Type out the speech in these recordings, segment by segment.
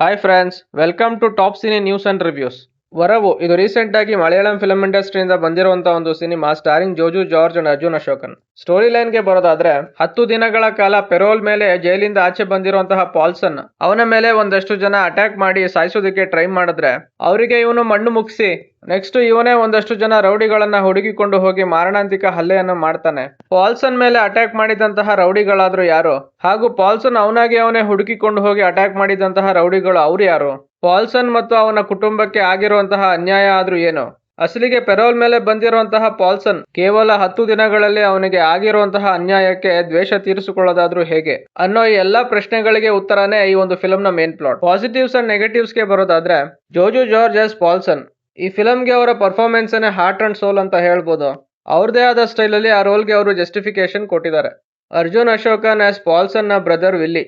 Hi friends, welcome to top cine news and reviews. Varavu ಇದು recent ಆಗಿ Malayalam film ಇಂಡಸ್ಟ್ರಿಯಿಂದ ಬಂದಿರುವಂತಹ ಒಂದು cinema starring Joju George and Arjun Ashokan. Story line ಗೆ ಬರೋದಾದ್ರೆ 10 ದಿನಗಳ ಕಾಲ ಪೆರೋಲ್ ಮೇಲೆ ಜೈಲಿಂದ ಆಚೆ ಬಂದಿರುವಂತಹ ಪಾಲ್ಸನ್ ಅವನ ಮೇಲೆ ಒಂದಷ್ಟು ಜನ ಅಟ್ಯಾಕ್ ಮಾಡಿ ಸಾಯಿಸೋದಕ್ಕೆ ಟ್ರೈ ಮಾಡಿದ್ರೆ ಅವರಿಗೆ ಇವನು ಮಣ್ಣು ಮುಗಿಸಿ ನೆಕ್ಸ್ಟ್ ಇವನೇ ಒಂದಷ್ಟು ಜನ ರೌಡಿಗಳನ್ನ ಹುಡುಕಿಕೊಂಡು ಹೋಗಿ ಮಾರಣಾಂತಿಕ ಹಲ್ಲೆಯನ್ನು ಮಾಡ್ತಾನೆ. ಪಾಲ್ಸನ್ ಮೇಲೆ ಅಟ್ಯಾಕ್ ಮಾಡಿದಂತಹ ರೌಡಿಗಳಾದ್ರೂ ಯಾರು, ಹಾಗೂ ಪಾಲ್ಸನ್ ಅವನಾಗಿ ಅವನೇ ಹುಡುಕಿಕೊಂಡು ಹೋಗಿ ಅಟ್ಯಾಕ್ ಮಾಡಿದಂತಹ ರೌಡಿಗಳು ಅವ್ರು ಯಾರು, ಪಾಲ್ಸನ್ ಮತ್ತು ಅವನ ಕುಟುಂಬಕ್ಕೆ ಆಗಿರುವಂತಹ ಅನ್ಯಾಯ ಆದ್ರೂ ಏನು, ಅಸಲಿಗೆ ಪೆರೋಲ್ ಮೇಲೆ ಬಂದಿರುವಂತಹ ಪಾಲ್ಸನ್ ಕೇವಲ 10 ದಿನಗಳಲ್ಲಿ ಅವನಿಗೆ ಆಗಿರುವಂತಹ ಅನ್ಯಾಯಕ್ಕೆ ದ್ವೇಷ ತೀರಿಸಿಕೊಳ್ಳೋದಾದ್ರೂ ಹೇಗೆ ಅನ್ನೋ ಈ ಎಲ್ಲಾ ಪ್ರಶ್ನೆಗಳಿಗೆ ಉತ್ತರನೇ ಈ ಒಂದು ಫಿಲ್ಮ್ ನ main plot. Positives and negatives ಗೆ ಬರೋದಾದ್ರೆ ಜೋಜು ಜಾರ್ಜ್ ಆಸ್ ಪಾಲ್ಸನ್, ಈ ಫಿಲಂಗೆ ಅವರ ಪರ್ಫಾರ್ಮೆನ್ಸ್ ಹಾರ್ಟ್ ಅಂಡ್ ಸೋಲ್ ಅಂತ ಹೇಳ್ಬೋದು. ಅವ್ರದೇ ಆದ ಸ್ಟೈಲ್ ಅಲ್ಲಿ ಆ ರೋಲ್ಗೆ ಅವರು ಜಸ್ಟಿಫಿಕೇಶನ್ ಕೊಟ್ಟಿದ್ದಾರೆ. ಅರ್ಜುನ್ ಅಶೋಕನ್ ಆಸ್ ಪಾಲ್ಸನ್ ನ ಬ್ರದರ್ ವಿಲ್ಲಿ,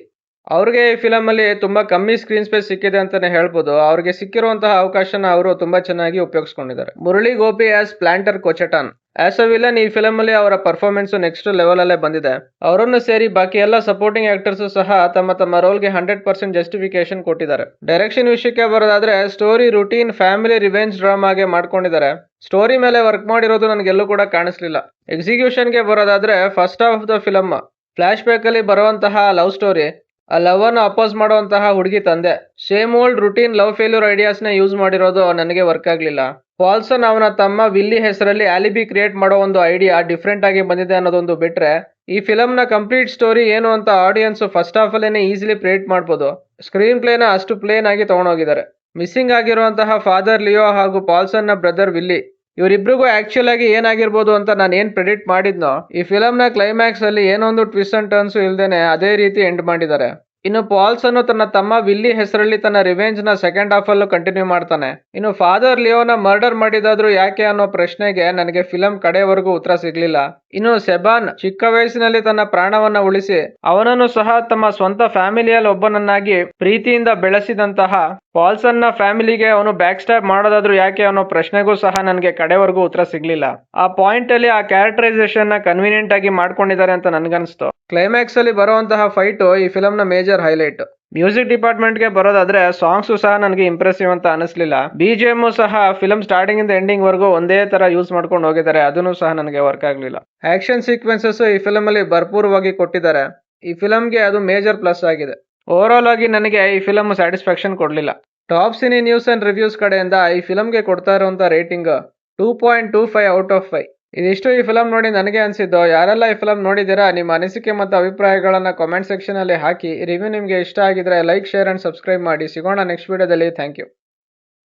ಅವ್ರಿಗೆ ಈ ಫಿಲಮ್ ಅಲ್ಲಿ ತುಂಬಾ ಕಮ್ಮಿ ಸ್ಕ್ರೀನ್ ಸ್ಪೇಸ್ ಸಿಕ್ಕಿದೆ ಅಂತಾನೆ ಹೇಳ್ಬೋದು. ಅವ್ರಿಗೆ ಸಿಕ್ಕಿರುವಂತಹ ಅವಕಾಶನ ಅವರು ತುಂಬಾ ಚೆನ್ನಾಗಿ ಉಪಯೋಗಿಸ್ಕೊಂಡಿದ್ದಾರೆ. Murali Gopi as planter Kochattan, as a villain ಈ ಫಿಲಮ್ ಅಲ್ಲಿ ಅವರ ಪರ್ಫಾರ್ಮೆನ್ಸ್ ನೆಕ್ಸ್ಟ್ ಲೆವೆಲ್ ಅಲ್ಲೇ ಬಂದಿದೆ. ಅವರನ್ನು ಸೇರಿ ಬಾಕಿ ಎಲ್ಲ ಸಪೋರ್ಟಿಂಗ್ ಆಕ್ಟರ್ಸ್ ಸಹ ತಮ್ಮ ತಮ್ಮ ರೋಲ್ಗೆ 100% ಜಸ್ಟಿಫಿಕೇಶನ್ ಕೊಟ್ಟಿದ್ದಾರೆ. ಡೈರೆಕ್ಷನ್ ವಿಷಯಕ್ಕೆ ಬರೋದಾದ್ರೆ ಸ್ಟೋರಿ ರುಟೀನ್ ಫ್ಯಾಮಿಲಿ ರಿವೆಂಜ್ ಡ್ರಾಮಾಗೆ ಮಾಡ್ಕೊಂಡಿದ್ದಾರೆ. ಸ್ಟೋರಿ ಮೇಲೆ ವರ್ಕ್ ಮಾಡಿರೋದು ನನಗೆಲ್ಲೂ ಕೂಡ ಕಾಣಿಸ್ಲಿಲ್ಲ. ಎಕ್ಸಿಕ್ಯೂಷನ್ಗೆ ಬರೋದಾದ್ರೆ first half of the film flashback ಅಲ್ಲಿ ಬರುವಂತಹ ಲವ್ ಸ್ಟೋರಿ, ಆ ಲವ್ ಅನ್ನು ಅಪೋಸ್ ಮಾಡುವಂತಹ ಹುಡುಗಿ ತಂದೆ, same old routine love failure ideas ನ ಯೂಸ್ ಮಾಡಿರೋದು ನನಗೆ ವರ್ಕ್ ಆಗ್ಲಿಲ್ಲ. ಪಾಲ್ಸನ್ ಅವನ ತಮ್ಮ ವಿಲ್ಲಿ ಹೆಸರಲ್ಲಿ ಆಲಿಬಿ ಕ್ರಿಯೇಟ್ ಮಾಡೋ ಒಂದು ಐಡಿಯಾ ಡಿಫ್ರೆಂಟ್ ಆಗಿ ಬಂದಿದೆ ಅನ್ನೋದೊಂದು ಬಿಟ್ರೆ ಈ ಫಿಲಮ್ ನ ಕಂಪ್ಲೀಟ್ ಸ್ಟೋರಿ ಏನು ಅಂತ ಆಡಿಯನ್ಸ್ ಫಸ್ಟ್ ಹಾಫ್ ಅಲ್ಲೇನೆ ಈಸಿಲಿ ಪ್ರೇಟ್ ಮಾಡಬಹುದು. ಸ್ಕ್ರೀನ್ ಪ್ಲೇನ ಅಷ್ಟು ಪ್ಲೇನ್ ಆಗಿ ತಗೊಂಡೋಗಿದ್ದಾರೆ. ಮಿಸ್ಸಿಂಗ್ ಆಗಿರುವಂತಹ ಫಾದರ್ ಲಿಯೋ ಹಾಗೂ ಪಾಲ್ಸನ್ ನ ಬ್ರದರ್ ವಿಲ್ಲಿ, ಇವರಿಬ್ರಿಗೂ ಆಕ್ಚುಲ್ ಆಗಿ ಏನಾಗಿರ್ಬೋದು ಅಂತ ನಾನು ಏನ್ ಪ್ರೆಡಿಕ್ಟ್ ಮಾಡಿದ್ನೋ ಈ ಫಿಲಮ್ ನ ಕ್ಲೈಮ್ಯಾಕ್ಸ್ ಅಲ್ಲಿ ಏನೊಂದು ಟ್ವಿಸ್ಟ್ ಅಂಡ್ ಟರ್ನ್ಸ್ ಇಲ್ದೇನೆ ಅದೇ ರೀತಿ ಎಂಡ್ ಮಾಡಿದ್ದಾರೆ. ಇನ್ನು ಪಾಲ್ಸನ್ ತನ್ನ ತಮ್ಮ ವಿಲ್ಲಿ ಹೆಸರಲ್ಲಿ ತನ್ನ ರಿವೆಂಜ್ ನ ಸೆಕೆಂಡ್ ಹಾಫ್ ಅಲ್ಲೂ ಕಂಟಿನ್ಯೂ ಮಾಡ್ತಾನೆ. ಇನ್ನು ಫಾದರ್ ಲಿಯೋನ ಮರ್ಡರ್ ಮಾಡಿದಾದ್ರೂ ಯಾಕೆ ಅನ್ನೋ ಪ್ರಶ್ನೆಗೆ ನನಗೆ ಫಿಲಂ ಕಡೆವರೆಗೂ ಉತ್ತರ ಸಿಗ್ಲಿಲ್ಲ. ಇನ್ನು ಸೆಬಾನ್ ಚಿಕ್ಕ ವಯಸ್ಸಿನಲ್ಲಿ ತನ್ನ ಪ್ರಾಣವನ್ನ ಉಳಿಸಿ ಅವನನ್ನು ಸಹ ತಮ್ಮ ಸ್ವಂತ ಫ್ಯಾಮಿಲಿಯಲ್ಲಿ ಒಬ್ಬನನ್ನಾಗಿ ಪ್ರೀತಿಯಿಂದ ಬೆಳೆಸಿದಂತಹ ಪಾಲ್ಸನ್ ನ ಫ್ಯಾಮಿಲಿಗೆ ಅವನು ಬ್ಯಾಕ್ ಸ್ಟಾಪ್ ಮಾಡೋದಾದ್ರೂ ಯಾಕೆ ಅನ್ನೋ ಪ್ರಶ್ನೆಗೂ ಸಹ ನನಗೆ ಕಡೆವರೆಗೂ ಉತ್ತರ ಸಿಗ್ಲಿಲ್ಲ. ಆ ಪಾಯಿಂಟ್ ಅಲ್ಲಿ ಆ ಕ್ಯಾರೆಕ್ಟರೈಸೇಷನ್ ನ ಕನ್ವೀನಿಯಂಟ್ ಆಗಿ ಮಾಡ್ಕೊಂಡಿದ್ದಾರೆ ಅಂತ ನನ್ಗನ್ಸ್ತು. ಕ್ಲೈಮ್ಯಾಕ್ಸ್ ಅಲ್ಲಿ ಬರುವಂತಹ ಫೈಟ್ ಈ ಫಿಲಂ ನ ಮೇಜರ್ ಹೈಲೈಟ್. ಮ್ಯೂಸಿಕ್ ಡಿಪಾರ್ಟ್ಮೆಂಟ್ ಗೆ ಬರೋದಾದ್ರೆ ಸಾಂಗ್ಸ್ ಸಹ ನನಗೆ ಇಂಪ್ರೆಸಿವ್ ಅಂತ ಅನಿಸ್ಲಿಲ್ಲ. ಬಿಜಿಎಂ ಸಹ ಫಿಲಂ ಸ್ಟಾರ್ಟಿಂಗ್ ಇಂದ ಎಂಡಿಂಗ್ ವರೆಗೂ ಒಂದೇ ತರ ಯೂಸ್ ಮಾಡ್ಕೊಂಡು ಹೋಗಿದ್ದಾರೆ, ಅದನ್ನು ಸಹ ನನಗೆ ವರ್ಕ್ ಆಗ್ಲಿಲ್ಲ. ಆಕ್ಷನ್ ಸೀಕ್ವೆನ್ಸಸ್ ಈ ಫಿಲಂ ಅಲ್ಲಿ ಭರ್ಪೂರವಾಗಿ ಕೊಟ್ಟಿದ್ದಾರೆ. ಈ ಫಿಲಂಗೆ ಅದು ಮೇಜರ್ ಪ್ಲಸ್ ಆಗಿದೆ. ಓವರ್ ಆಲ್ ಆಗಿ ನನಗೆ ಈ ಫಿಲಂ ಸ್ಯಾಟಿಸ್ಫ್ಯಾಕ್ಷನ್ ಕೊಡ್ಲಿಲ್ಲ. Top cine news and reviews ಕಡೆಯಿಂದ ಈ ಫಿಲಂಗೆ ಕೊಡ್ತಾ ಇರುವಂತ ರೇಟಿಂಗ್ 2.25 ಔಟ್ ಆಫ್ 5. ಇದಿಷ್ಟು ಈ ಫಿಲಂ ನೋಡಿ ನನಗೆ ಅನ್ಸಿದ್ದು. ಯಾರೆಲ್ಲ ಈ ಫಿಲಂ ನೋಡಿದ್ದೀರಾ ನಿಮ್ಮ ಅನಿಸಿಕೆ ಮತ್ತು ಅಭಿಪ್ರಾಯಗಳನ್ನ ಕಾಮೆಂಟ್ ಸೆಕ್ಷನ್ ಅಲ್ಲಿ ಹಾಕಿ. ರಿವ್ಯೂ ನಿಮಗೆ ಇಷ್ಟ ಆಗಿದ್ರೆ ಲೈಕ್, ಶೇರ್ ಅಂಡ್ ಸಬ್ಸ್ಕ್ರೈಬ್ ಮಾಡಿ. ಸಿಗೋಣ ನೆಕ್ಸ್ಟ್ ವಿಡಿಯೋದಲ್ಲಿ. Thank you.